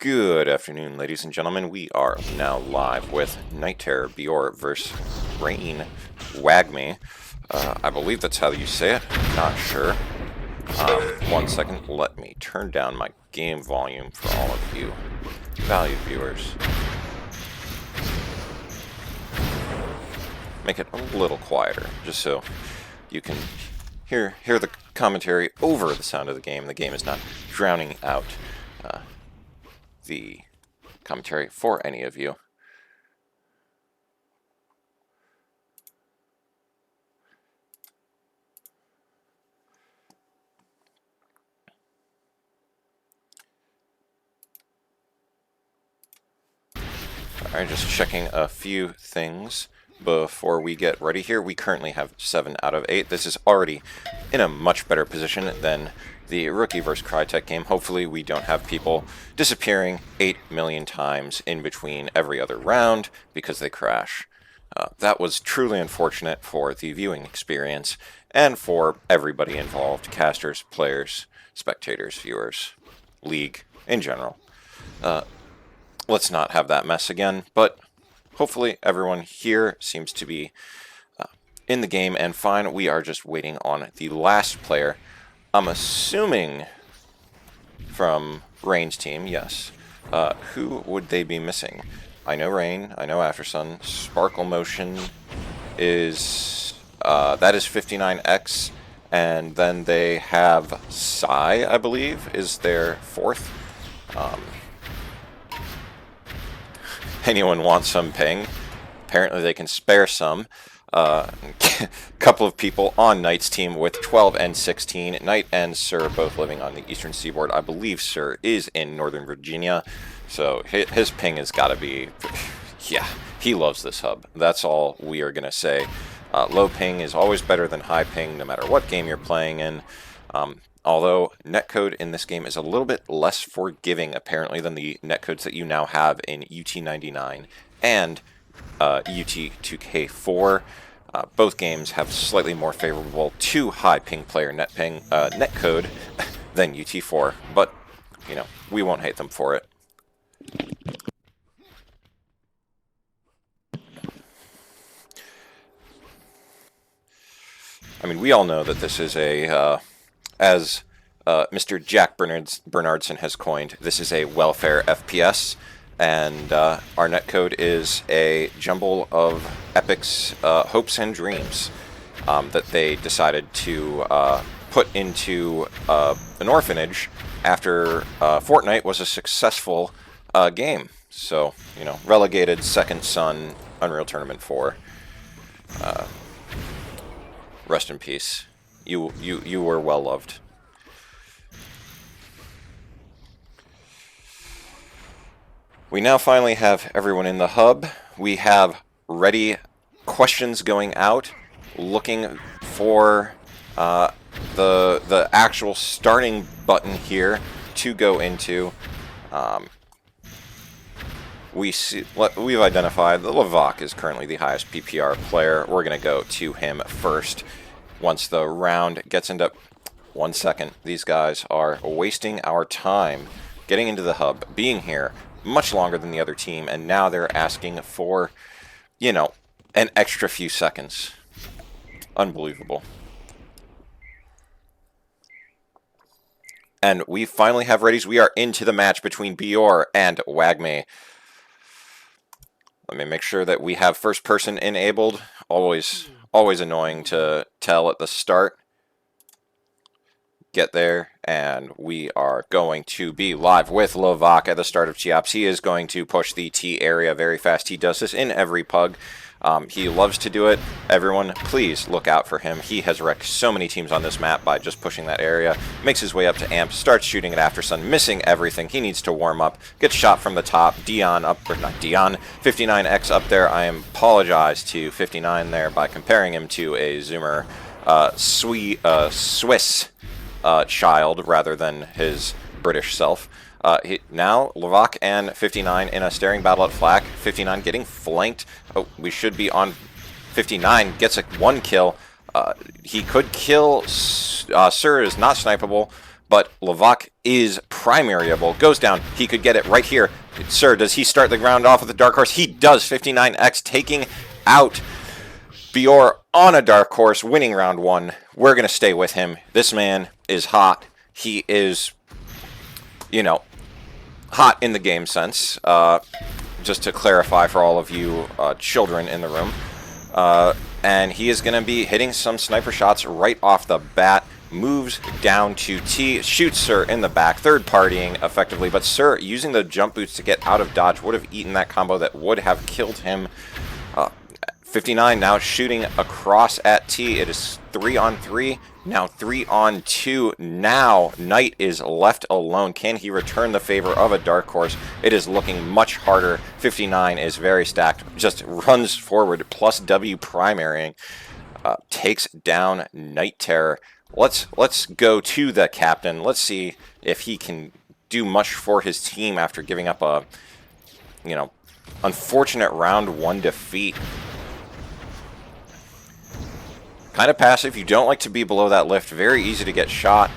Good afternoon, ladies and gentlemen. We are now live with Night Terror BioR versus Rain Wagmi. I believe that's how you say it. Not sure. 1 second. Let me turn down my game volume for all of you valued viewers. Make it a little quieter, just so you can hear the commentary over the sound of the game. The game is not drowning out the commentary for any of you. Alright, just checking a few things before we get ready here. We currently have 7 out of 8. This is already in a much better position than the Rookie vs. Crytek game. Hopefully we don't have people disappearing 8 million times in between every other round because they crash. That was truly unfortunate for the viewing experience and for everybody involved, casters, players, spectators, viewers, league in general. Let's not have that mess again, but hopefully everyone here seems to be in the game and fine. We are just waiting on the last player. I'm assuming from Rain's team, yes. Who would they be missing? I know Rain, I know Aftersun. Sparkle Motion is, that is 59X, and then they have Psy, I believe, is their fourth. Anyone want some ping? Apparently they can spare some. Couple of people on Knight's team with 12 and 16. Knight and Sir both living on the eastern seaboard. I believe Sir is in Northern Virginia, so his ping has got to be... yeah, he loves this hub. That's all we are going to say. Low ping is always better than high ping, no matter what game you're playing in. Although netcode in this game is a little bit less forgiving, apparently, than the netcodes that you now have in UT99 and UT2K4. Both games have slightly more favorable to high ping player netcode than UT4, but you know, we won't hate them for it. I mean, we all know that this is a as Mr. Jack Bernardson has coined, this is a welfare FPS. And our netcode is a jumble of Epic's hopes and dreams that they decided to put into an orphanage after Fortnite was a successful game. So, you know, relegated Second Son, Unreal Tournament 4. Rest in peace. You were well loved. We now finally have everyone in the hub. We have ready questions going out, looking for the actual starting button here to go into. We've identified that Lavak is currently the highest PPR player. We're going to go to him first. Once the round gets into... 1 second. These guys are wasting our time getting into the hub, being here much longer than the other team, and now they're asking for, you know, an extra few seconds. Unbelievable. And we finally have readies. We are into the match between BioR and Wagmi. Let me make sure that we have first person enabled. Always annoying to tell at the start. Get there, and we are going to be live with Lovak at the start of Chiaps. He is going to push the T area very fast. He does this in every pug. He loves to do it. Everyone, please look out for him. He has wrecked so many teams on this map by just pushing that area. Makes his way up to Amp, starts shooting at Aftersun, missing everything. He needs to warm up. Gets shot from the top. Dion up, or not Dion, 59X up there. I apologize to 59 there by comparing him to a Zoomer Swiss child rather than his British self. Now, Lavak and 59 in a staring battle at Flak. 59 getting flanked. Oh, we should be on 59. Gets a 1 kill. He could kill. Sir is not snipeable, but Levac is primaryable. Goes down. He could get it right here. Sir, does he start the round off with a Dark Horse? He does. 59X taking out BioR on a Dark Horse, winning round 1. We're going to stay with him. This man is hot. He is, you know, hot in the game sense. Just to clarify for all of you children in the room. And he is going to be hitting some sniper shots right off the bat. Moves down to T, shoots Sir in the back, third partying effectively, but Sir, using the jump boots to get out of dodge, would have eaten that combo that would have killed him. 59 now shooting across at T. It is 3-on-3, now 3-on-2. Now Knight is left alone. Can he return the favor of a Dark Horse? It is looking much harder. 59 is very stacked, just runs forward, plus W primarying, takes down Night Terror. Let's go to the captain. Let's see if he can do much for his team after giving up a, you know, unfortunate round 1 defeat. Kind of passive. You don't like to be below that lift. Very easy to get shot.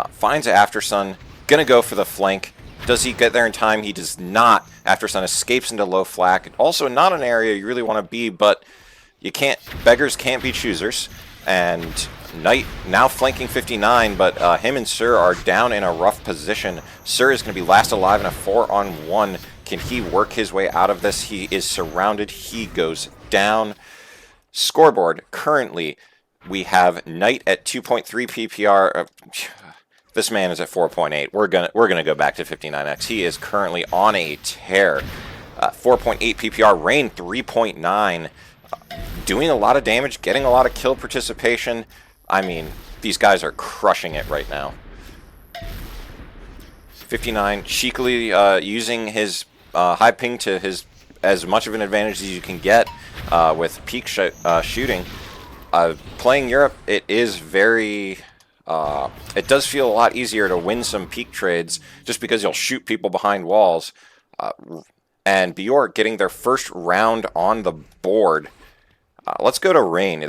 Finds Aftersun. Gonna go for the flank. Does he get there in time? He does not. Aftersun escapes into low flak. Also not an area you really want to be, but you can't. Beggars can't be choosers. And Knight now flanking 59, but him and Sir are down in a rough position. Sir is going to be last alive in a 4-on-1. Can he work his way out of this? He is surrounded. He goes down. Scoreboard, currently, we have Knight at 2.3 PPR. This man is at 4.8. We're gonna go back to 59X. He is currently on a tear. 4.8 PPR. Rain 3.9. Doing a lot of damage, getting a lot of kill participation. I mean, these guys are crushing it right now. 59 cheekily using his high ping to his as much of an advantage as you can get with peak shooting. Playing Europe, it is very... it does feel a lot easier to win some peak trades just because you'll shoot people behind walls. And BioR getting their first round on the board. Let's go to Rain.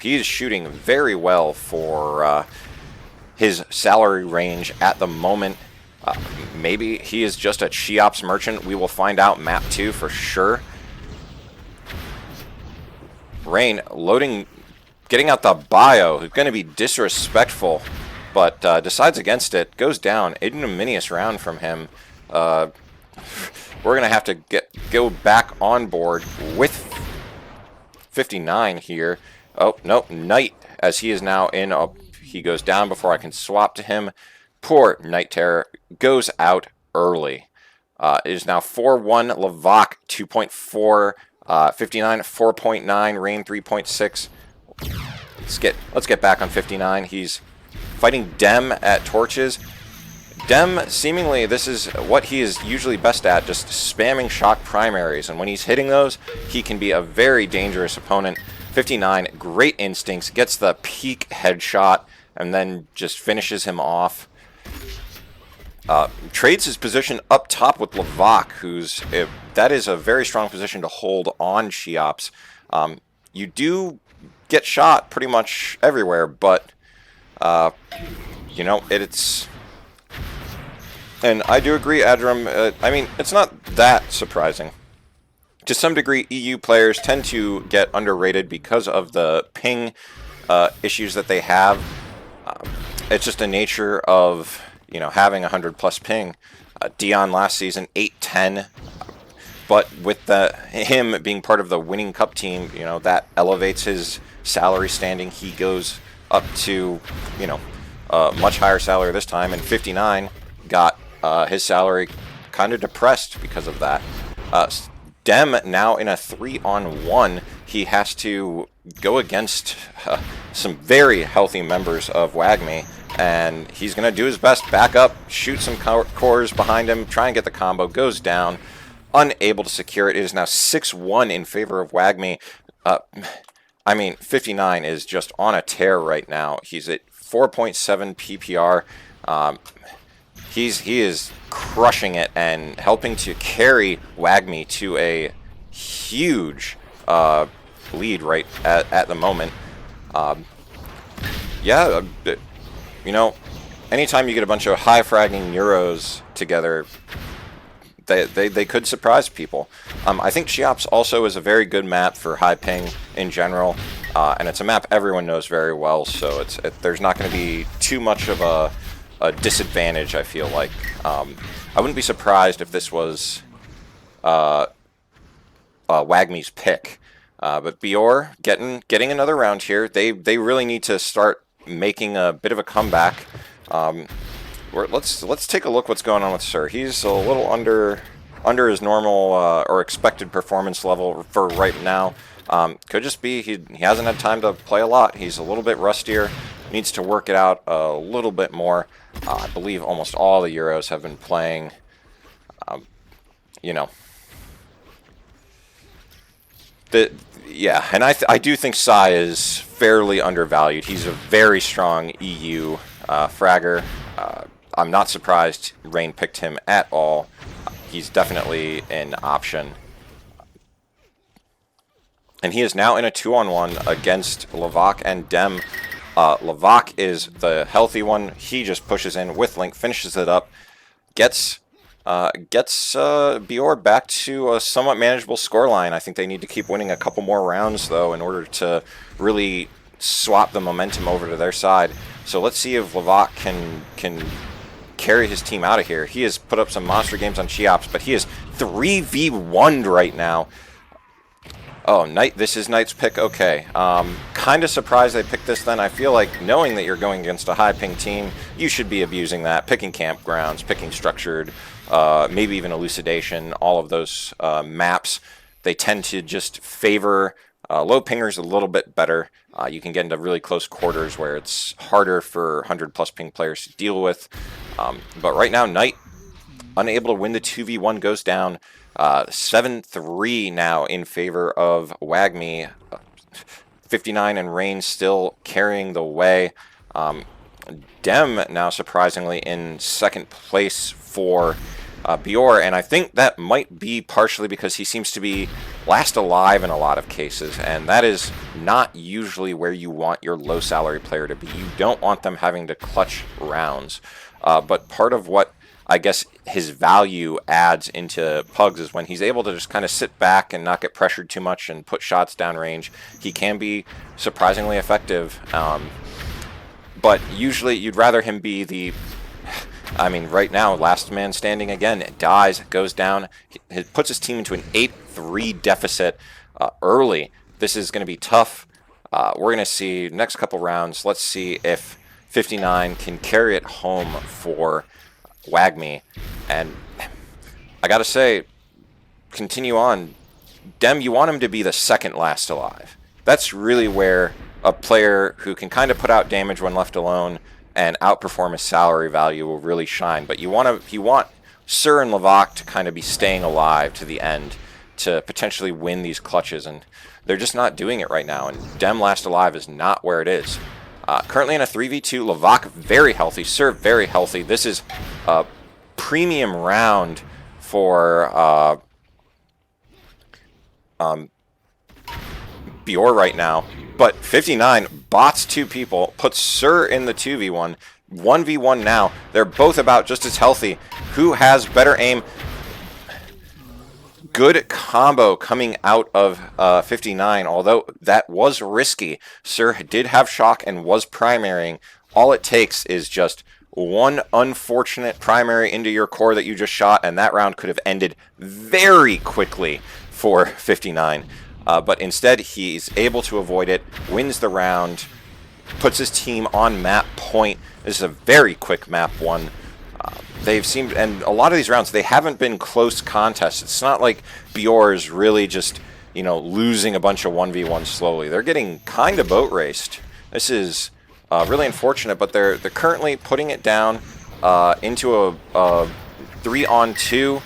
He's shooting very well for his salary range at the moment. Maybe he is just a Cheops merchant. We will find out map 2 for sure. Rain loading, getting out the bio. He's going to be disrespectful, but decides against it. Goes down. Ignominious round from him. We're going to have to go back on board with 59 here. Oh, no, Knight, as he is now in. He goes down before I can swap to him. Poor Night Terror goes out early. It is now 4-1. Levac 2.4. 59 4.9. Rain 3.6. Let's get back on 59. He's fighting Dem at torches. Dem, seemingly, this is what he is usually best at, just spamming shock primaries. And when he's hitting those, he can be a very dangerous opponent. 59, great instincts, gets the peak headshot, and then just finishes him off. Trades his position up top with Levac, that is a very strong position to hold on Cheops. You do get shot pretty much everywhere, but, you know, it's... And I do agree, Adram, I mean, it's not that surprising. To some degree, EU players tend to get underrated because of the ping issues that they have. It's just a nature of, you know, having 100-plus ping. Dion last season, 810. But with him being part of the winning cup team, you know, that elevates his salary standing. He goes up to, you know, a much higher salary this time, and 59 got his salary kind of depressed because of that. Dem now in a 3-on-1. He has to go against some very healthy members of Wagmi, and he's going to do his best. Back up, shoot some cores behind him, try and get the combo. Goes down, unable to secure it. It is now 6-1 in favor of Wagmi. I mean, 59 is just on a tear right now. He's at 4.7 PPR. He is crushing it and helping to carry Wagmi to a huge lead right at the moment. Yeah, you know, anytime you get a bunch of high-fragging Euros together, they could surprise people. I think Cheops also is a very good map for high ping in general, and it's a map everyone knows very well, so there's not going to be too much of a disadvantage, I feel like. I wouldn't be surprised if this was Wagmi's pick. But BioR getting another round here. They really need to start making a bit of a comeback. Let's take a look what's going on with Sir. He's a little under his normal or expected performance level for right now. Could just be he hasn't had time to play a lot. He's a little bit rustier. Needs to work it out a little bit more. I believe almost all the Euros have been playing. You know. Yeah, and I do think Sai is fairly undervalued. He's a very strong EU fragger. I'm not surprised Rain picked him at all. He's definitely an option. And he is now in a 2-on-1 against Lavak and Dem. Lavak is the healthy one. He just pushes in with Link, finishes it up, gets BioR back to a somewhat manageable scoreline. I think they need to keep winning a couple more rounds, though, in order to really swap the momentum over to their side. So let's see if Lavak can carry his team out of here. He has put up some monster games on Cheops, but he is 3v1'd right now. Oh, Knight, this is Knight's pick. Okay. Kind of surprised they picked this then. I feel like knowing that you're going against a high ping team, you should be abusing that. Picking campgrounds, picking structured, maybe even elucidation, all of those maps. They tend to just favor low pingers a little bit better. You can get into really close quarters where it's harder for 100+ ping players to deal with. But right now, Knight, unable to win the 2v1, goes down. 7-3 now in favor of Wagmi. 59 and Rain still carrying the way. Dem now surprisingly in second place for BioR, and I think that might be partially because he seems to be last alive in a lot of cases, and that is not usually where you want your low salary player to be. You don't want them having to clutch rounds, but part of what I guess his value adds into Pugs is when he's able to just kind of sit back and not get pressured too much and put shots downrange. He can be surprisingly effective, but usually you'd rather him be the... I mean, right now, last man standing again. It dies, goes down. It puts his team into an 8-3 deficit early. This is going to be tough. We're going to see next couple rounds. Let's see if 59 can carry it home for Wagmi. And I got to say, continue on. Dem, you want him to be the second last alive. That's really where a player who can kind of put out damage when left alone and outperform his salary value will really shine. But you want Sir and Lavak to kind of be staying alive to the end to potentially win these clutches, and they're just not doing it right now. And Dem last alive is not where it is. Currently in a 3v2, Lavak very healthy, Sir very healthy. This is a premium round for BioR right now. But 59 bots two people, puts Sir in the 2v1, 1v1 now. They're both about just as healthy. Who has better aim? Good combo coming out of 59, although that was risky. Sir did have shock and was primarying. All it takes is just one unfortunate primary into your core that you just shot, and that round could have ended very quickly for 59. But instead, he's able to avoid it, wins the round, puts his team on map point. This is a very quick map one. They've seemed, and a lot of these rounds, they haven't been close contests. It's not like BioR is really just, you know, losing a bunch of 1v1 slowly. They're getting kind of boat raced. This is really unfortunate, but they're currently putting it down into a 3-on-2.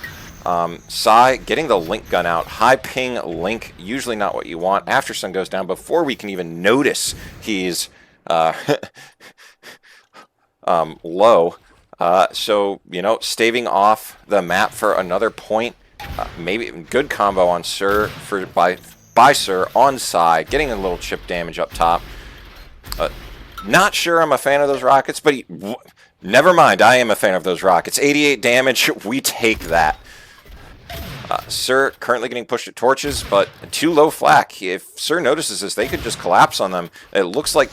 Sai getting the Link gun out. High ping Link, usually not what you want. After Sun goes down, before we can even notice he's low. So, you know, staving off the map for another point. Maybe good combo on Sir by Sir on Sai, getting a little chip damage up top. Not sure I'm a fan of those rockets, but Never mind, I am a fan of those rockets. 88 damage, we take that. Sir currently getting pushed at torches, but too low flak. If Sir notices this, they could just collapse on them. It looks like...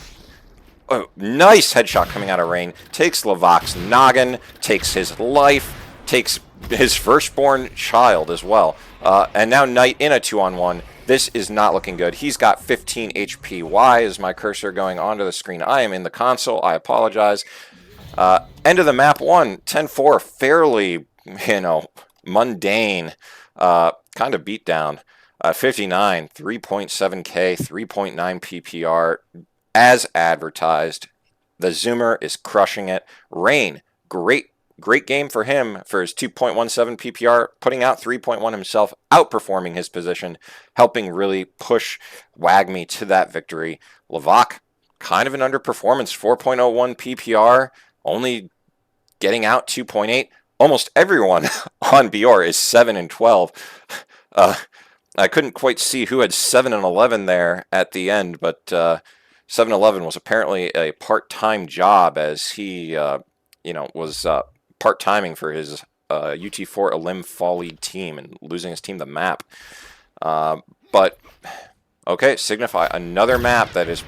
Oh, nice headshot coming out of Rain. Takes Levok's noggin, takes his life, takes his firstborn child as well. And now Knight in a 2-on-1. This is not looking good. He's got 15 HP. Why is my cursor going onto the screen? I am in the console. I apologize. End of the map 1. 10-4. Fairly, mundane. Kind of beat down. 59. 3.7k. 3.9 PPR. As advertised. The Zoomer is crushing it. Rain. Great game for him for his 2.17 PPR, putting out 3.1 himself, outperforming his position, helping really push Wagmi to that victory. Levok, kind of an underperformance, 4.01 PPR, only getting out 2.8. Almost everyone on BioR is 7 and 12. I couldn't quite see who had 7 and 11 there at the end, but 7-11 was apparently a part-time job as he, was part-timing for his UT4 Elim Fall League team and losing his team the map. But, okay, Signify, another map that is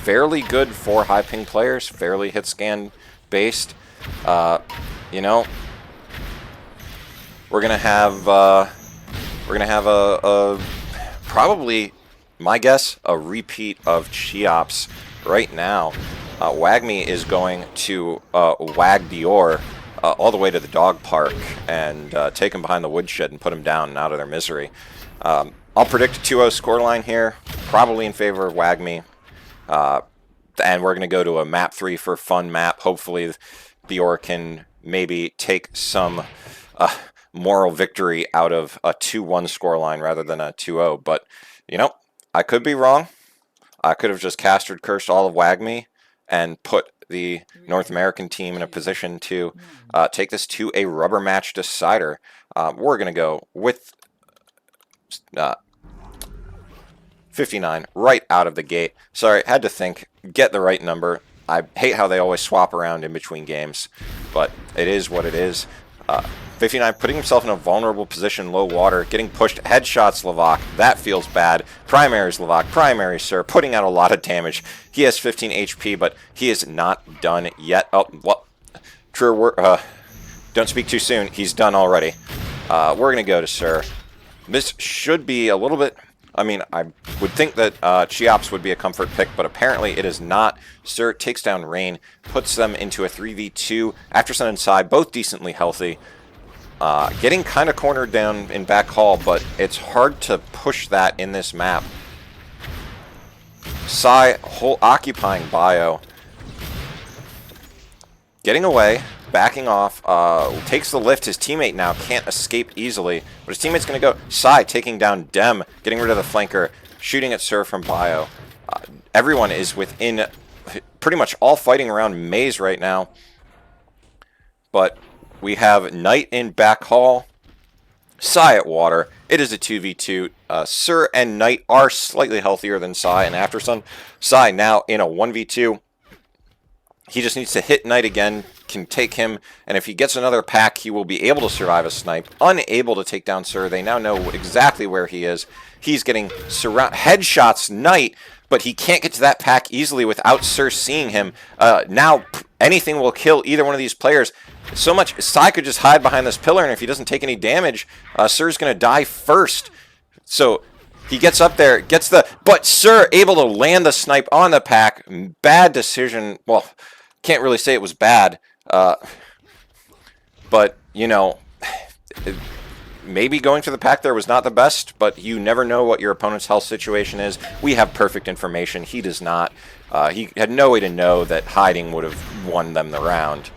fairly good for high-ping players, fairly hit-scan based. We're gonna have a probably, my guess, a repeat of Cheops right now. Wagmi is going to wag BioR all the way to the dog park and take him behind the woodshed and put him down and out of their misery. I'll predict a 2-0 scoreline here, probably in favor of Wagmi. And we're going to go to a map 3 for fun map. Hopefully BioR can maybe take some moral victory out of a 2-1 scoreline rather than a 2-0. But, I could be wrong. I could have just castered cursed all of Wagmi and put the North American team in a position to take this to a rubber match decider. We're going to go with 59 right out of the gate. Sorry, had to think, get the right number. I hate how they always swap around in between games, but it is what it is. 59 putting himself in a vulnerable position, low water, getting pushed, headshots Levok, that feels bad. Primaries Levok, primary Sir, putting out a lot of damage. He has 15 HP, but he is not done yet. Oh, well, true word, don't speak too soon, he's done already. We're going to go to Sir. This should be a little bit, I would think that Cheops would be a comfort pick, but apparently it is not. Sir takes down Rain, puts them into a 3v2. Aftersun and Psy, both decently healthy. Getting kind of cornered down in back hall, but it's hard to push that in this map. Psy occupying Bio. Getting away, backing off, takes the lift. His teammate now can't escape easily, but his teammate's going to go. Psy taking down Dem, getting rid of the flanker, shooting at Sir from Bio. Everyone is within, pretty much all fighting around Maze right now. But we have Knight in back hall, Psy at water. It is a 2v2. Sir and Knight are slightly healthier than Psy and Aftersun. Psy now in a 1v2. He just needs to hit Knight again, can take him, and if he gets another pack, he will be able to survive a snipe. Unable to take down Sir. They now know exactly where he is. He's getting headshots Knight, but he can't get to that pack easily without Sir seeing him. Now, anything will kill either one of these players. So much, Psy could just hide behind this pillar, and if he doesn't take any damage, Sir's going to die first. So he gets up there, but Sir able to land the snipe on the pack. Bad decision. Well, can't really say it was bad. But, maybe going for the pack there was not the best, but you never know what your opponent's health situation is. We have perfect information. He does not. He had no way to know that hiding would have won them the round.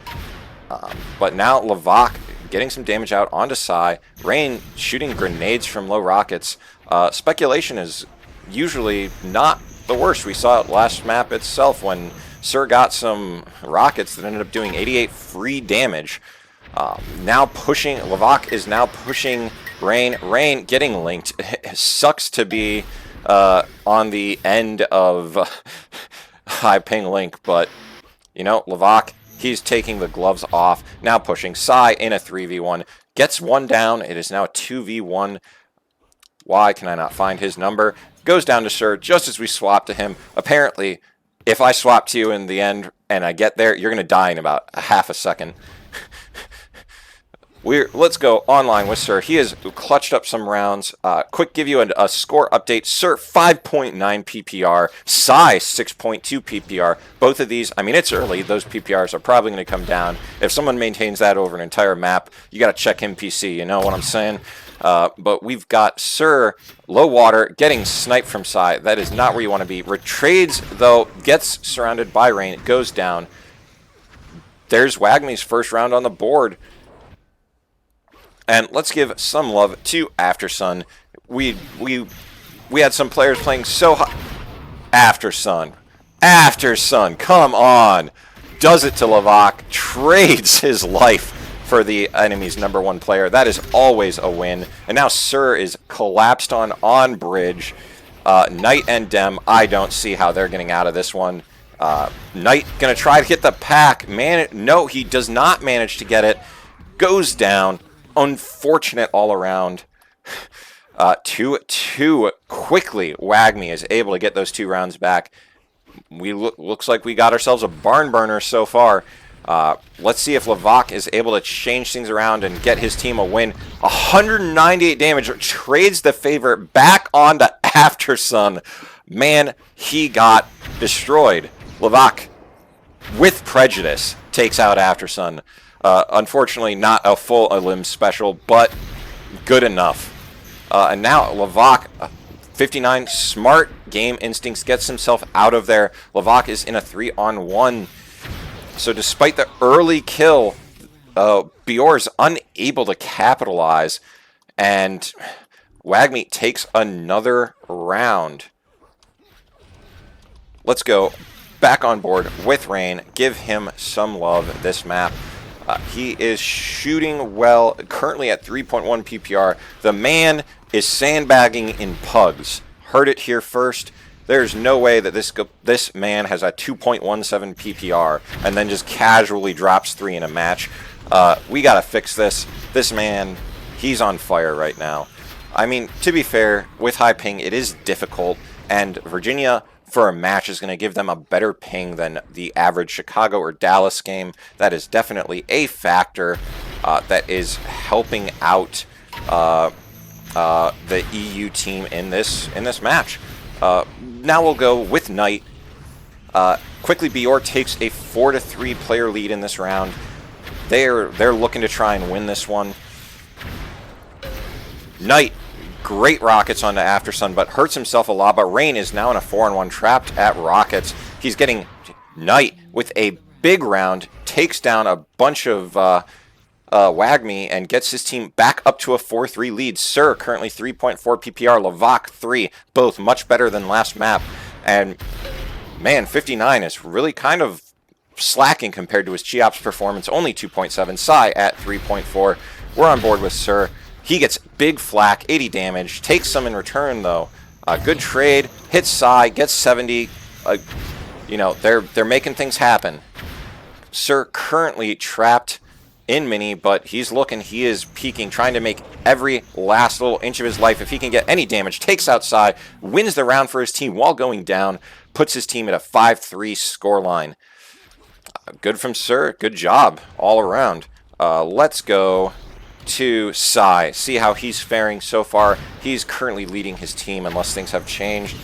But now Levok getting some damage out onto Psy. Rain shooting grenades from low rockets. Speculation is usually not the worst. We saw it last map itself when Sir got some rockets that ended up doing 88 free damage. Levok is now pushing Rain. Rain getting linked. It sucks to be on the end of high ping link, but Levok He's taking the gloves off, now pushing Sai in a 3v1. Gets one down. It is now a 2v1. Why can I not find his number? Goes down to Sir just as we swap to him. Apparently, if I swap to you in the end and I get there, you're going to die in about a half a second. Let's go online with Sir. He has clutched up some rounds. Quick give you a score update. Sir, 5.9 PPR. Sai, 6.2 PPR. Both of these, I mean, it's early. Those PPRs are probably going to come down. If someone maintains that over an entire map, you got to check him PC. You know what I'm saying? But we've got Sir, low water, getting sniped from Sai. That is not where you want to be. Retrades, though, gets surrounded by Rain. It goes down. There's Wagmi's first round on the board. And let's give some love to Aftersun. We had some players playing so high. Aftersun, come on. Does it to Lavak. Trades his life for the enemy's #1 player. That is always a win. And now Sir is collapsed on bridge. Knight and Dem, I don't see how they're getting out of this one. Knight going to try to hit the pack. No, he does not manage to get it. Goes down. Unfortunate all around. 2-2 quickly. Wagmi is able to get those 2 rounds back. Looks like we got ourselves a barn burner so far. Let's see if Lavak is able to change things around and get his team a win. 198 damage. Trades the favor back onto Aftersun. Man, he got destroyed. Lavak, with prejudice, takes out Aftersun. Unfortunately, not a full Elim special, but good enough. And now Lavak, 59, smart game instincts, gets himself out of there. Lavak is in a 3-on-1. So despite the early kill, BioR is unable to capitalize. And Wagmi takes another round. Let's go back on board with Rain. Give him some love this map. He is shooting well, currently at 3.1 PPR. The man is sandbagging in pugs. Heard it here first. There's no way that this man has a 2.17 PPR and then just casually drops 3 in a match. We got to fix this. This man, he's on fire right now. I mean, to be fair, with high ping, it is difficult, and Virginia for a match is going to give them a better ping than the average Chicago or Dallas game. That is definitely a factor that is helping out the EU team in this match. Now we'll go with Knight. Quickly, BioR takes a 4-3 player lead in this round. They're looking to try and win this one. Knight, great rockets onto Aftersun, but hurts himself a lot. But Rain is now in a 4-on-1, trapped at rockets. He's getting Knight with a big round, takes down a bunch of Wagmi, and gets his team back up to a 4-3 lead. Sir, currently 3.4 PPR, Lavak 3, both much better than last map. And man, 59 is really kind of slacking compared to his Cheops performance, only 2.7. Sai at 3.4. We're on board with Sir. He gets big flak, 80 damage, takes some in return though. Good trade, hits Sai, gets 70. You know, they're making things happen. Sir currently trapped in mini, but he is peaking, trying to make every last little inch of his life. If he can get any damage, takes out Sai, wins the round for his team while going down, puts his team at a 5-3 scoreline. Good from Sir, good job all around. Let's go to Sai, see how he's faring so far. He's currently leading his team unless things have changed.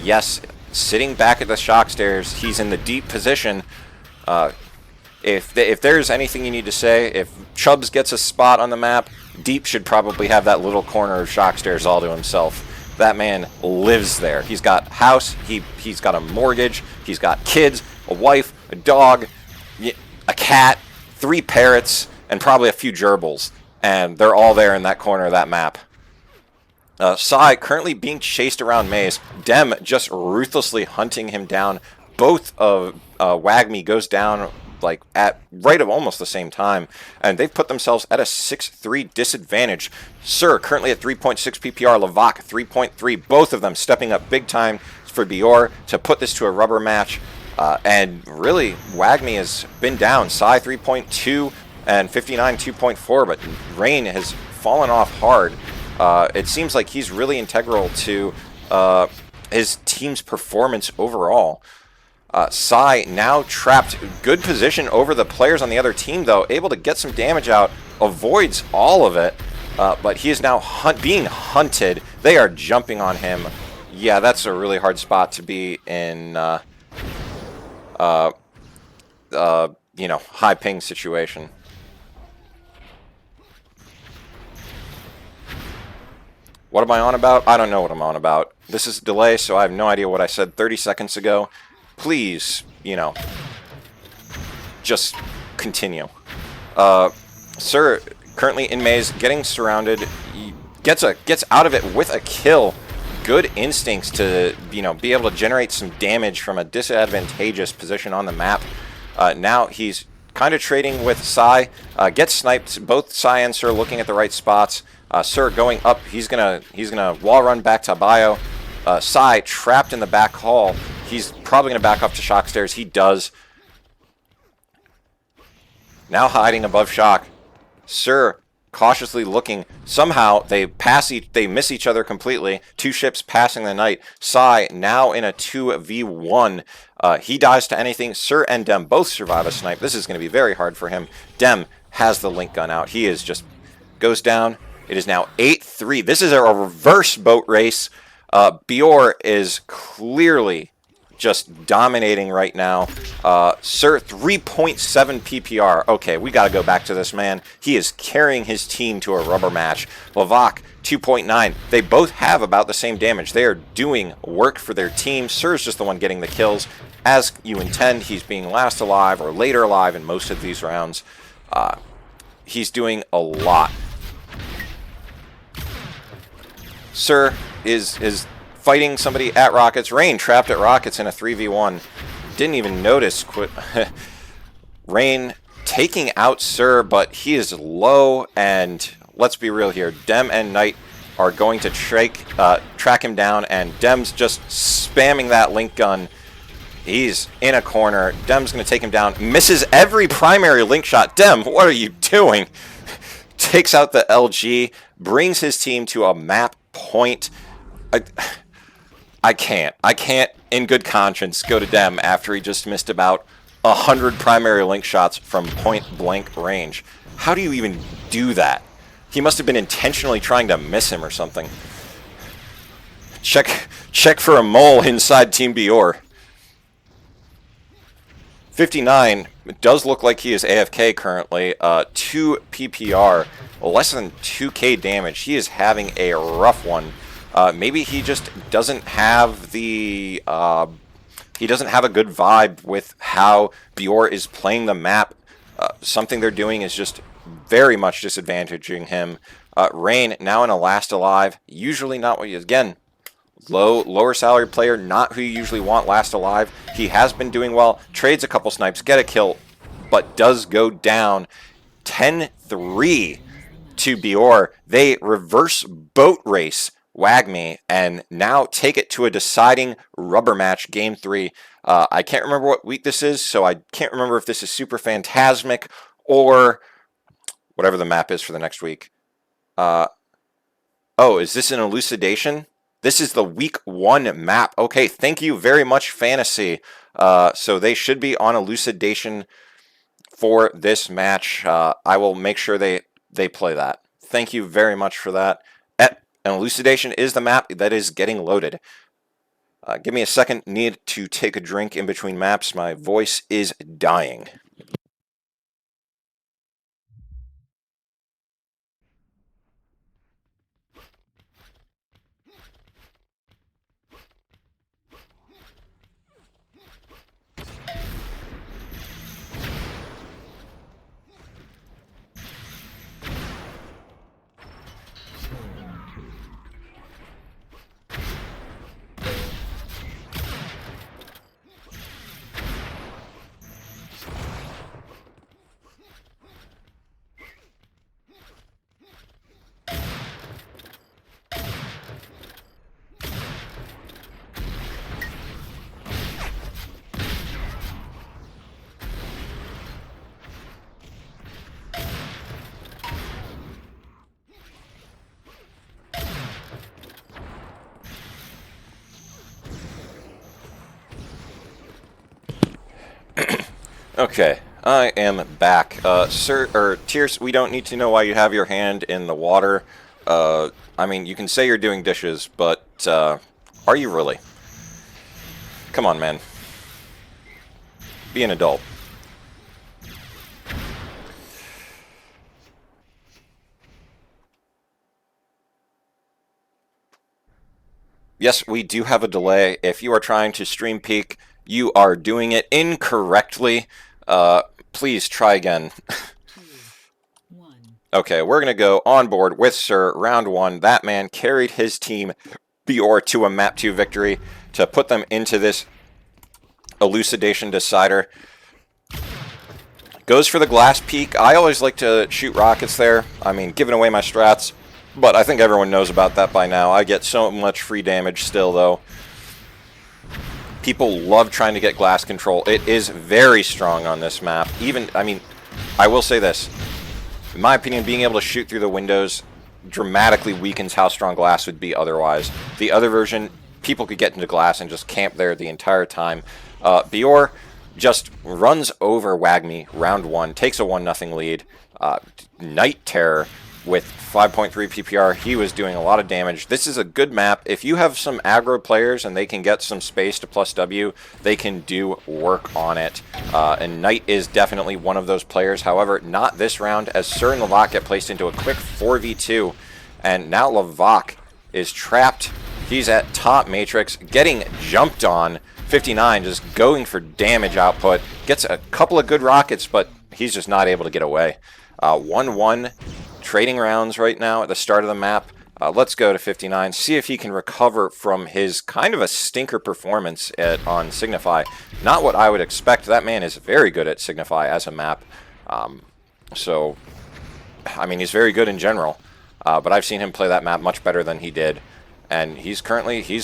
Yes, sitting back at the shock stairs, he's in the deep position. If there's anything you need to say, if Chubbs gets a spot on the map, Deep should probably have that little corner of shock stairs all to himself. That man lives there. He's got house, he's got a mortgage, he's got kids, a wife, a dog, a cat, 3 parrots, and probably a few gerbils. And they're all there in that corner of that map. Sai currently being chased around maze. Dem just ruthlessly hunting him down. Both of Wagmi goes down like at right of almost the same time, and they've put themselves at a 6-3 disadvantage. Sir currently at 3.6 PPR, Lavak 3.3, both of them stepping up big time for BioR to put this to a rubber match. And really, Wagmi has been down. Psy 3.2 and 59 2.4, but Rain has fallen off hard. It seems like he's really integral to his team's performance overall. Psy now trapped. Good position over the players on the other team, though. Able to get some damage out. Avoids all of it. But he is now being hunted. They are jumping on him. Yeah, that's a really hard spot to be in, you know, high ping situation. What am I on about? I don't know what I'm on about. This is a delay, so I have no idea what I said 30 seconds ago. Please, you know, just continue. Sir, currently in maze, getting surrounded. He gets out of it with a kill. Good instincts to, you know, be able to generate some damage from a disadvantageous position on the map. Now he's kind of trading with Psy. Gets sniped. Both Psy and Sir looking at the right spots. Sir going up. He's gonna wall run back to Bio. Psy trapped in the back hall. He's probably gonna back up to Shock Stairs. He does. Now hiding above Shock. Sir cautiously looking. Somehow they miss each other completely. Two ships passing the night. Psy now in a 2v1. He dies to anything. Sir and Dem both survive a snipe. This is going to be very hard for him. Dem has the link gun out. He is just goes down. It is now 8-3. This is a reverse boat race. BioR is clearly just dominating right now. Sir, 3.7 PPR. Okay, we got to go back to this man. He is carrying his team to a rubber match. Lavak, 2.9. They both have about the same damage. They are doing work for their team. Sir's just the one getting the kills. As you intend, he's being last alive or later alive in most of these rounds. He's doing a lot. Sir is fighting somebody at Rockets. Rain trapped at Rockets in a 3v1. Didn't even notice. Rain taking out Sir, but he is low, and let's be real here. Dem and Knight are going to track him down, and Dem's just spamming that link gun. He's in a corner. Dem's going to take him down. Misses every primary link shot. Dem, what are you doing? Takes out the LG, brings his team to a map point. I can't in good conscience go to Dem after he just missed about 100 primary link shots from point blank range. How do you even do that? He must have been intentionally trying to miss him or something. Check for a mole inside Team BioR. 59, it does look like he is AFK currently. 2 PPR, less than 2k damage. He is having a rough one. Maybe he just doesn't have the he doesn't have a good vibe with how BioR is playing the map. Something they're doing is just very much disadvantaging him. Rain now in a last alive. Usually not what he is. Again, lower salary player, not who you usually want last alive. He has been doing well. Trades a couple snipes, get a kill, but does go down. 10-3 to BioR. They reverse boat race Wagmi and now take it to a deciding rubber match, game 3. I can't remember what week this is, so I can't remember if this is Super Phantasmic or whatever the map is for the next week. Oh, is this an elucidation? This is the week 1 map. Okay, thank you very much, Fantasy. So they should be on elucidation for this match. I will make sure they play that. Thank you very much for that. And elucidation is the map that is getting loaded. Give me a second. Need to take a drink in between maps. My voice is dying. Okay, I am back. Sir, or Tierce, we don't need to know why you have your hand in the water. I mean, you can say you're doing dishes, but, are you really? Come on, man. Be an adult. Yes, we do have a delay. If you are trying to stream peek, you are doing it incorrectly. Please try again. Okay, we're going to go on board with Sir, round one. That man carried his team, BioR, to a map 2 victory to put them into this elucidation decider. Goes for the glass peak. I always like to shoot rockets there. I mean, giving away my strats, but I think everyone knows about that by now. I get so much free damage still, though. People love trying to get glass control. It is very strong on this map. Even, I mean, I will say this. In my opinion, being able to shoot through the windows dramatically weakens how strong glass would be otherwise. The other version, people could get into glass and just camp there the entire time. BioR just runs over Wagmi round one, takes a 1-0 lead. Night Terror with 5.3 PPR. He was doing a lot of damage. This is a good map. If you have some aggro players and they can get some space to plus W, they can do work on it. And Knight is definitely one of those players. However, not this round, as Sir and Levac get placed into a quick 4v2. And now Levac is trapped. He's at top matrix, getting jumped on. 59 just going for damage output. Gets a couple of good rockets, but he's just not able to get away. 1-1 trading rounds right now at the start of the map. Let's go to 59, see if he can recover from his kind of a stinker performance on Signify. Not what I would expect. That man is very good at Signify as a map. So, I mean, he's very good in general. But I've seen him play that map much better than he did. And he's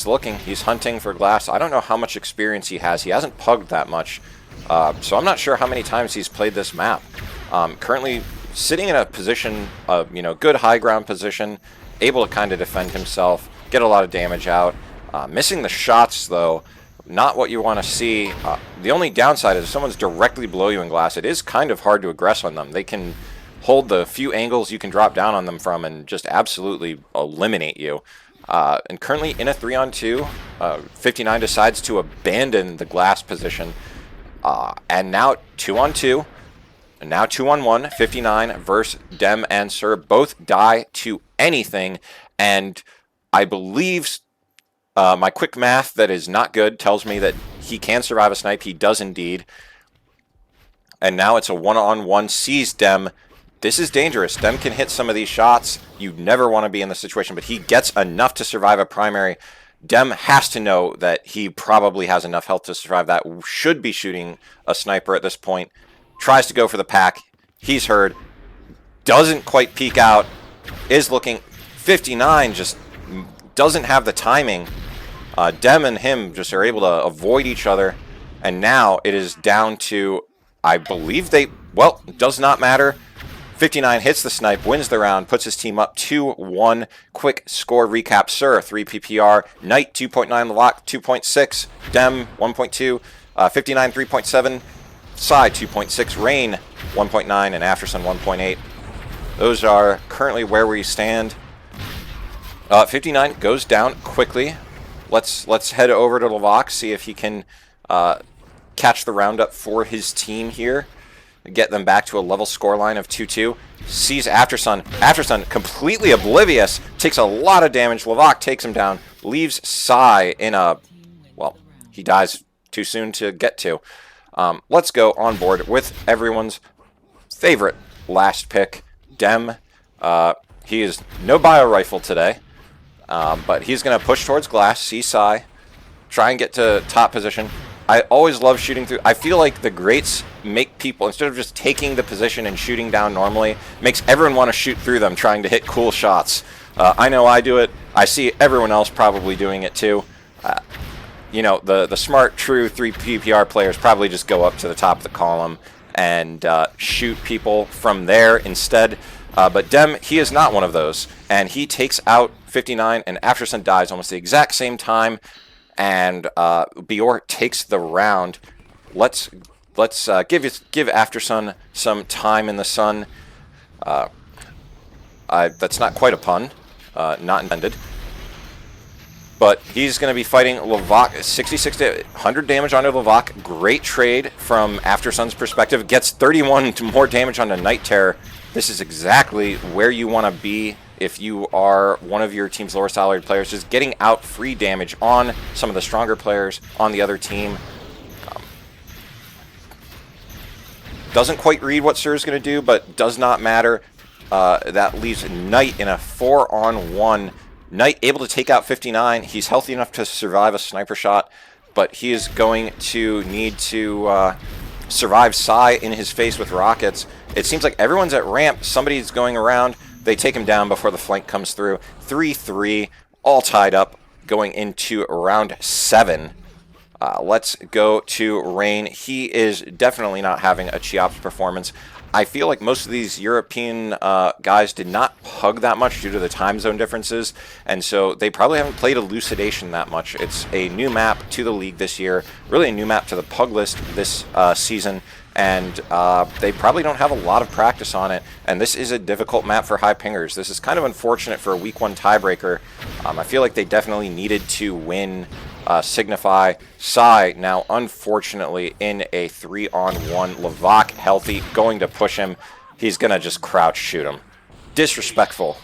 looking, he's hunting for glass. I don't know how much experience he has. He hasn't pugged that much. So I'm not sure how many times he's played this map. Currently sitting in a position of, good high ground position, able to kind of defend himself, get a lot of damage out. Missing the shots, though, not what you want to see. The only downside is if someone's directly below you in glass, it is kind of hard to aggress on them. They can hold the few angles you can drop down on them from and just absolutely eliminate you. And currently in a 3-on-2, 59 decides to abandon the glass position. And now 2-on-2. And now 2-on-1, 59 versus Dem and Sir. Both die to anything. And I believe my quick math that is not good tells me that he can survive a snipe. He does indeed. And now it's a 1-on-1. Sees Dem. This is dangerous. Dem can hit some of these shots. You never want to be in this situation, but he gets enough to survive a primary. Dem has to know that he probably has enough health to survive that. Should be shooting a sniper at this point. Tries to go for the pack. He's heard. Doesn't quite peek out. Is looking. 59 just doesn't have the timing. Dem and him just are able to avoid each other. And now it is down to, I believe well, does not matter. 59 hits the snipe, wins the round, puts his team up 2-1. Quick score recap. Sir, 3 PPR. Knight, 2.9. Levac, 2.6. Dem, 1.2. 59, 3.7. Side, 2.6. Rain, 1.9. And Aftersun, 1.8. Those are currently where we stand. 59 goes down quickly. Let's head over to Levac, see if he can catch the roundup for his team here. Get them back to a level scoreline of 2-2. Sees Aftersun. Aftersun completely oblivious. Takes a lot of damage. Levac takes him down. Leaves Sai in a... Well, he dies too soon to get to. Let's go on board with everyone's favorite last pick, Dem. He is no bio rifle today. But he's going to push towards glass. See Sai. Try and get to top position. I always love shooting through. I feel like the greats make people, instead of just taking the position and shooting down normally, makes everyone want to shoot through them, trying to hit cool shots. I know I do it. I see everyone else probably doing it too. The smart, true 3 PPR players probably just go up to the top of the column and shoot people from there instead. But Dem, he is not one of those. And he takes out 59, and Aftersun dies almost the exact same time. And BioR takes the round. Let's let's give Aftersun some time in the sun. That's not quite a pun, not intended. But he's going to be fighting Levac, 66 to 100 damage onto Levac. Great trade from Aftersun's perspective. Gets 31 more damage onto Night Terror. This is exactly where you want to be if you are one of your team's lower salaried players. Just getting out free damage on some of the stronger players on the other team. Doesn't quite read what Sir is going to do, but does not matter. That leaves Knight in a 4-on-1. Knight able to take out 59. He's healthy enough to survive a sniper shot, but he is going to need to survive Psy in his face with rockets. It seems like everyone's at ramp. Somebody's going around. They take him down before the flank comes through. 3-3, all tied up, going into round 7. Let's go to Rain. He is definitely not having a Cheops performance. I feel like most of these European guys did not pug that much due to the time zone differences, and so they probably haven't played Elucidation that much. It's a new map to the league this year, really a new map to the pug list this season, and they probably don't have a lot of practice on it, and this is a difficult map for high pingers. This is kind of unfortunate for a week 1 tiebreaker. I feel like they definitely needed to win Signify. Psy now unfortunately in a 3-on-1. Levac healthy, going to push him. He's gonna just crouch shoot him. Disrespectful,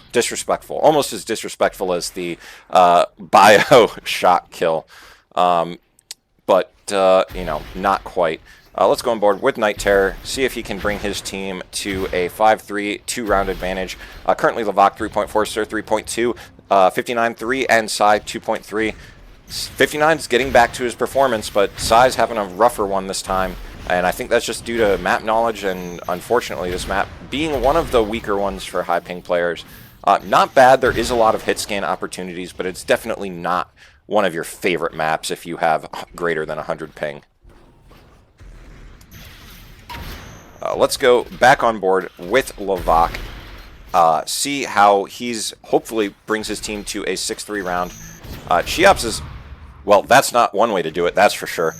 almost as disrespectful as the bio shot kill, but you know, not quite. Let's go on board with Night Terror, see if he can bring his team to a 5-3 2-round advantage. Currently Levac 3.4, Sir 3.2, 59-3, and Psy 2.3. 59 is getting back to his performance, but Psy's having a rougher one this time, and I think that's just due to map knowledge, and unfortunately this map being one of the weaker ones for high ping players. Not bad, there is a lot of hit scan opportunities, but it's definitely not one of your favorite maps if you have greater than 100 ping. Let's go back on board with Levac, see how he's hopefully brings his team to a 6-3 round. Cheops is, well, that's not one way to do it, that's for sure.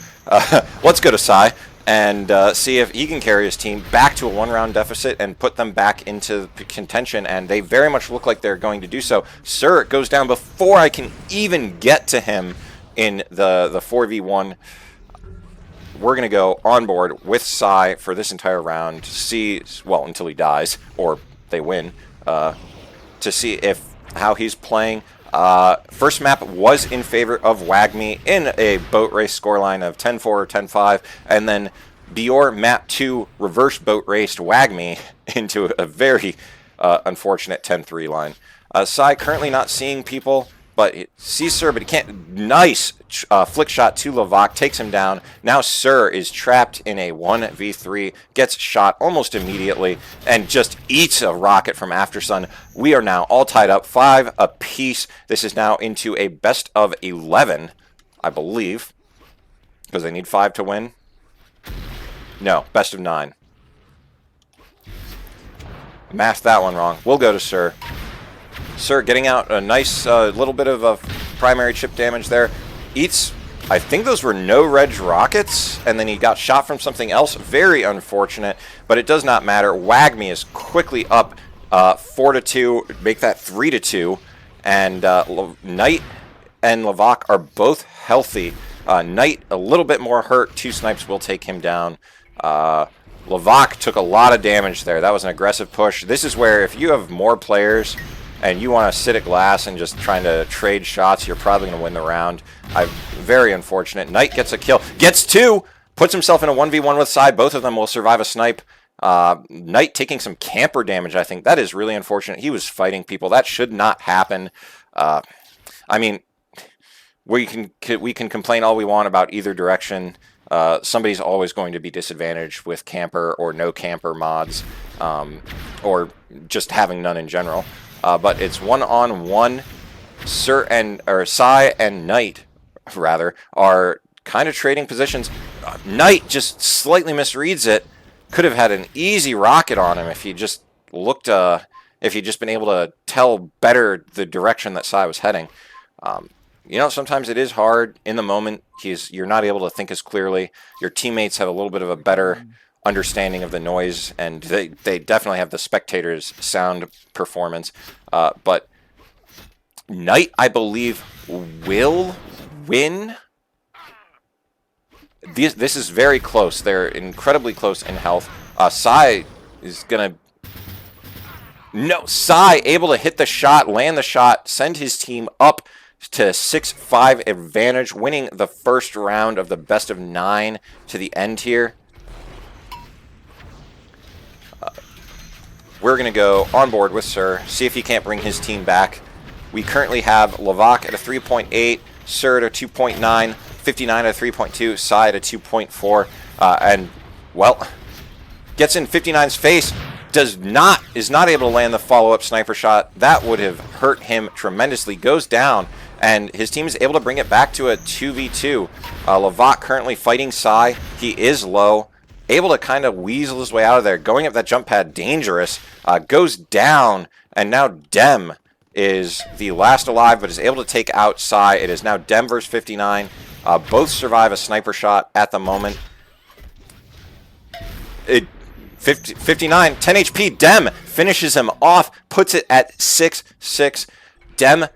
Let's go to Psy and see if he can carry his team back to a 1-round deficit and put them back into contention, and they very much look like they're going to do so. Sir goes down before I can even get to him in the 4v1. We're going to go on board with Psy for this entire round to see, well, until he dies, or they win, to see if how he's playing. First map was in favor of Wagmi in a boat race scoreline of 10-4, 10-5, and then BioR map 2 reverse boat raced Wagmi into a very unfortunate 10-3 line. Psy currently not seeing people, but it sees Sir, but he can't. Nice flick shot to Levac, takes him down. Now Sir is trapped in a 1v3, gets shot almost immediately, and just eats a rocket from Aftersun. We are now all tied up, 5 apiece. This is now into a best of 11, I believe, because they need 5 to win. No, best of 9. Mathed that one wrong. We'll go to Sir. Sir getting out a nice little bit of primary chip damage there. Eats, I think those were no-reg rockets, and then he got shot from something else. Very unfortunate, but it does not matter. Wagmi is quickly up 4-2, make that 3-2, and Knight and Levac are both healthy. Knight a little bit more hurt. 2 snipes will take him down. Levac took a lot of damage there. That was an aggressive push. This is where if you have more players and you want to sit at glass and just trying to trade shots, you're probably going to win the round. Very unfortunate. Knight gets a kill. Gets 2! Puts himself in a 1v1 with Psy. Both of them will survive a snipe. Knight taking some camper damage, I think. That is really unfortunate. He was fighting people. That should not happen. I mean, we can complain all we want about either direction. Somebody's always going to be disadvantaged with camper or no camper mods, or just having none in general. But it's 1-on-1. Psy and Knight, rather, are kind of trading positions. Knight just slightly misreads it. Could have had an easy rocket on him if he just looked, if he'd just been able to tell better the direction that Psy was heading. you know, sometimes it is hard in the moment. You're not able to think as clearly. Your teammates have a little bit of a better understanding of the noise, and they definitely have the spectators' sound performance. But Knight, I believe, will win. This is very close. They're incredibly close in health. Sai is going to... No, Sai able to hit the shot, land the shot, send his team up to 6-5 advantage, winning the first round of the best of 9 to the end here. We're going to go on board with Sir, see if he can't bring his team back. We currently have Lavak at a 3.8, Sir at a 2.9, 59 at a 3.2, Sai at a 2.4, and, well, gets in 59's face. Is not able to land the follow-up sniper shot. That would have hurt him tremendously. Goes down, and his team is able to bring it back to a 2v2. Lavak currently fighting Sai. He is low. Able to kind of weasel his way out of there. Going up that jump pad, dangerous. Goes down, and now Dem is the last alive, but is able to take out Sai. It is now Dem versus 59. Both survive a sniper shot at the moment. 59, 10 HP, Dem finishes him off, puts it at 6-6. Dem,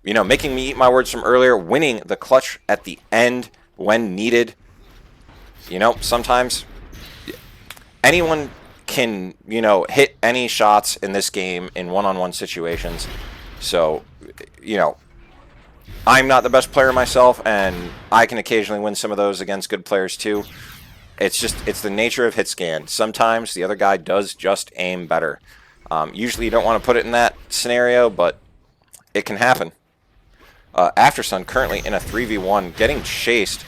you know, making me eat my words from earlier, winning the clutch at the end when needed. You know, sometimes anyone can, you know, hit any shots in this game in one-on-one situations. So, you know, I'm not the best player myself, and I can occasionally win some of those against good players too. It's the nature of hit scan. Sometimes the other guy does just aim better. Usually you don't want to put it in that scenario, but it can happen. Aftersun currently in a 3v1, getting chased.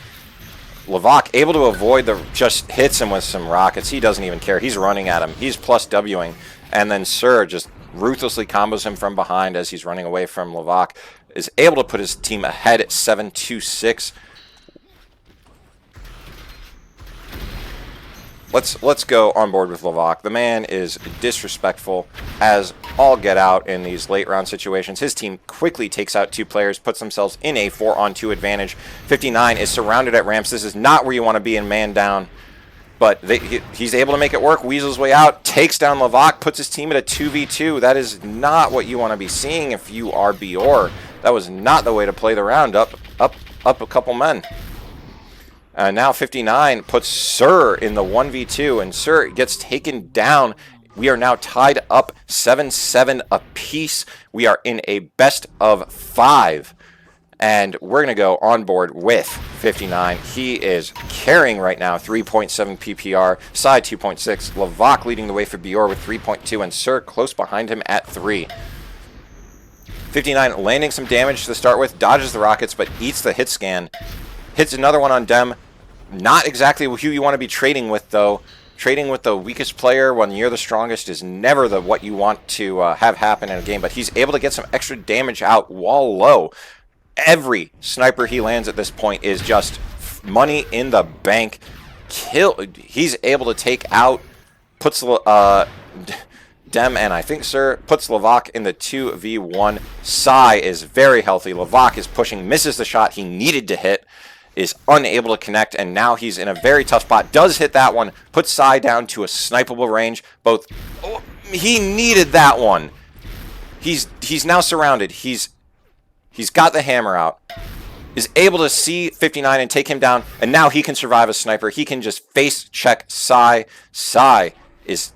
Lavak able to avoid just hits him with some rockets. He doesn't even care. He's running at him. He's plus Wing. And then Sir just ruthlessly combos him from behind as he's running away from Lavak. Is able to put his team ahead at 7-2-6. Let's go on board with Lavak. The man is disrespectful as all get out in these late round situations. His team quickly takes out 2 players, puts themselves in a 4-on-2 advantage. 59 is surrounded at ramps. This is not where you want to be in man down, but he's able to make it work. Weasels way out, takes down Lavak, puts his team at a 2v2. That is not what you want to be seeing if you are BioR. That was not the way to play the round. Up a couple men. Now 59 puts Sir in the 1v2, and Sir gets taken down. We are now tied up 7-7 apiece. We are in a best of 5, and we're going to go on board with 59. He is carrying right now 3.7 PPR, Sai 2.6, Lavak leading the way for BioR with 3.2, and Sir close behind him at 3. 59 landing some damage to start with, dodges the rockets, but eats the hit scan. Hits another one on Dem. Not exactly who you want to be trading with, though. Trading with the weakest player when you're the strongest is never what you want to have happen in a game, but he's able to get some extra damage out while low. Every sniper he lands at this point is just money in the bank. He's able to take out, puts Dem and I think Sir puts Lavak in the 2v1. Sai is very healthy. Lavak is pushing, misses the shot he needed to hit, is unable to connect, and now he's in a very tough spot. Does hit that one, puts Sai down to a snipeable range. He needed that one. He's now surrounded. He's got the hammer out. Is able to see 59 and take him down, and now he can survive a sniper. He can just face check Sai. Sai is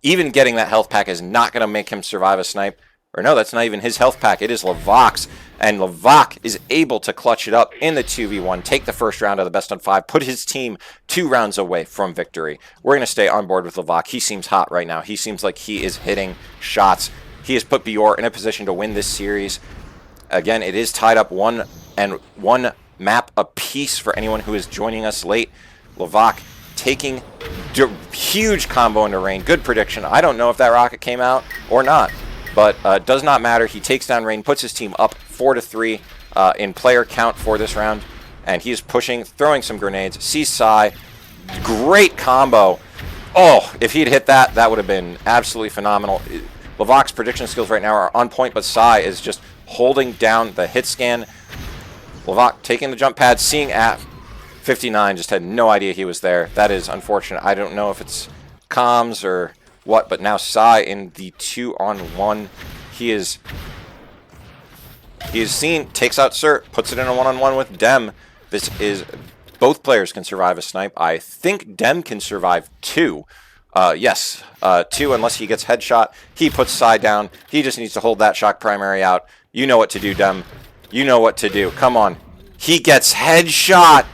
even getting that health pack is not going to make him survive a snipe. Or no, that's not even his health pack. It is Lavak's. And Lavak is able to clutch it up in the 2v1, take the first round of the best on 5, put his team 2 rounds away from victory. We're going to stay on board with Lavak. He seems hot right now. He seems like he is hitting shots. He has put BioR in a position to win this series. Again, it is tied up 1 map apiece for anyone who is joining us late. Lavak taking huge combo into Rain. Good prediction. I don't know if that rocket came out or not. But does not matter. He takes down Rain, puts his team up 4-3 in player count for this round. And he is pushing, throwing some grenades. Sees Sai. Great combo. Oh, if he'd hit that, that would have been absolutely phenomenal. Lavak's prediction skills right now are on point, but Sai is just holding down the hit scan. Levak taking the jump pad, seeing at 59, just had no idea he was there. That is unfortunate. I don't know if it's comms or what, but now Sai in the 2-on-1. He is seen, takes out Sir, puts it in a 1-on-1 with Dem. This is, both players can survive a snipe. I think Dem can survive 2. Yes, 2 unless he gets headshot. He puts Sai down. He just needs to hold that shock primary out. You know what to do, Dem. You know what to do. Come on. He gets headshot.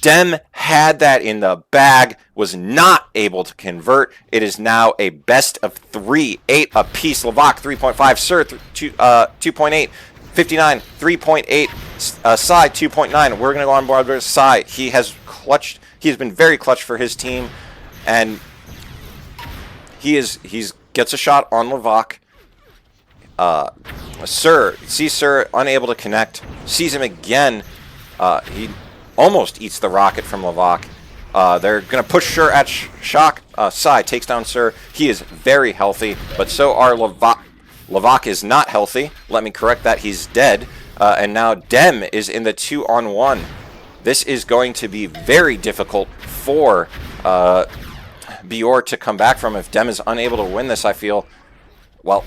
Dem had that in the bag, was not able to convert. It is now a best of 3, 8 apiece. Levak 3.5, Sir 2.8, 59 3.8, Sai 2.9. We're gonna go on board with Sai. He has clutched. He has been very clutch for his team, and he's gets a shot on Levak. Sir sees Sir unable to connect. Sees him again. He almost eats the rocket from Levak. They're going to push Sir at shock. Sai takes down Sir. He is very healthy, but so are Levak. Levak is not healthy. Let me correct that. He's dead. And now Dem is in the 2-on-1. This is going to be very difficult for BioR to come back from if Dem is unable to win this, I feel. Well,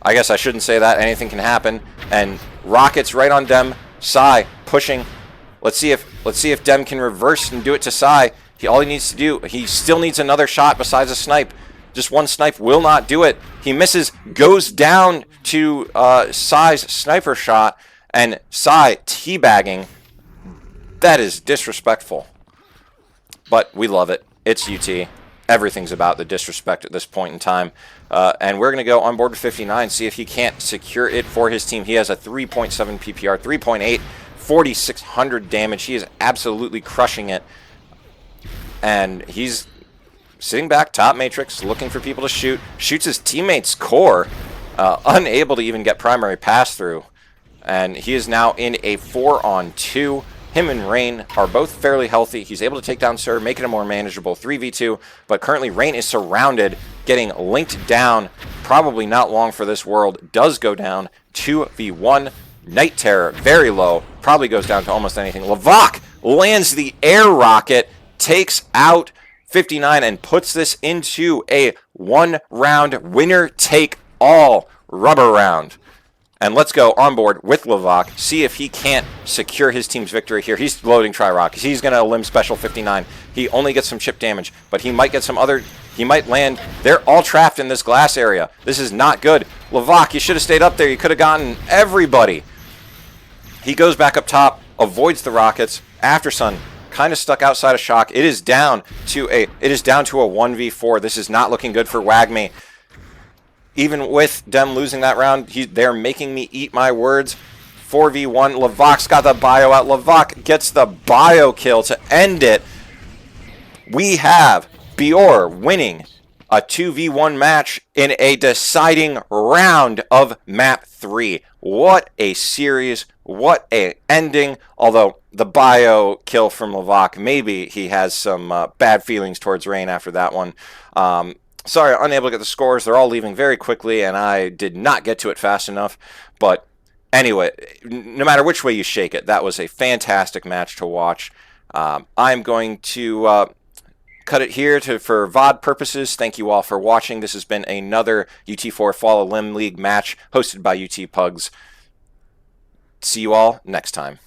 I guess I shouldn't say that. Anything can happen. And rockets right on Dem. Sai pushing. Let's see if Dem can reverse and do it to Sai. All he needs to do, he still needs another shot besides a snipe. Just one snipe will not do it. He misses, goes down to Sai's sniper shot, and Sai teabagging. That is disrespectful. But we love it. It's UT. Everything's about the disrespect at this point in time. And we're going to go on board with 59, see if he can't secure it for his team. He has a 3.7 PPR, 3.8, 4,600 damage. He is absolutely crushing it. And he's sitting back, top matrix, looking for people to shoot. Shoots his teammate's core, unable to even get primary pass through. And he is now in a 4-on-2. Him and Rain are both fairly healthy. He's able to take down Sir, making it a more manageable 3v2. But currently Rain is surrounded, getting linked down. Probably not long for this world. Does go down 2v1. Night Terror, very low. Probably goes down to almost anything. Levak lands the air rocket, takes out 59, and puts this into a 1-round winner-take-all rubber round. And let's go on board with Levak, see if he can't secure his team's victory here. He's loading Tri-Rockets. He's going to Elim special 59. He only gets some chip damage, but he might get some other... He might land... They're all trapped in this glass area. This is not good. Levak, you should have stayed up there. You could have gotten everybody. He goes back up top, avoids the rockets. Aftersun kind of stuck outside of shock. It is down to a 1v4. This is not looking good for Wagmi. Even with Dem losing that round, they're making me eat my words. 4v1. Levak's got the bio out. Levak gets the bio kill to end it. We have BioR winning a 2v1 match in a deciding round of map 3. What a series. What a ending. Although the bio kill from Levak, maybe he has some bad feelings towards Rain after that one. Sorry, unable to get the scores. They're all leaving very quickly, and I did not get to it fast enough. But anyway, no matter which way you shake it, that was a fantastic match to watch. I'm going to cut it here for VOD purposes. Thank you all for watching. This has been another UT4 Fall Elim League match hosted by UTPugs. See you all next time.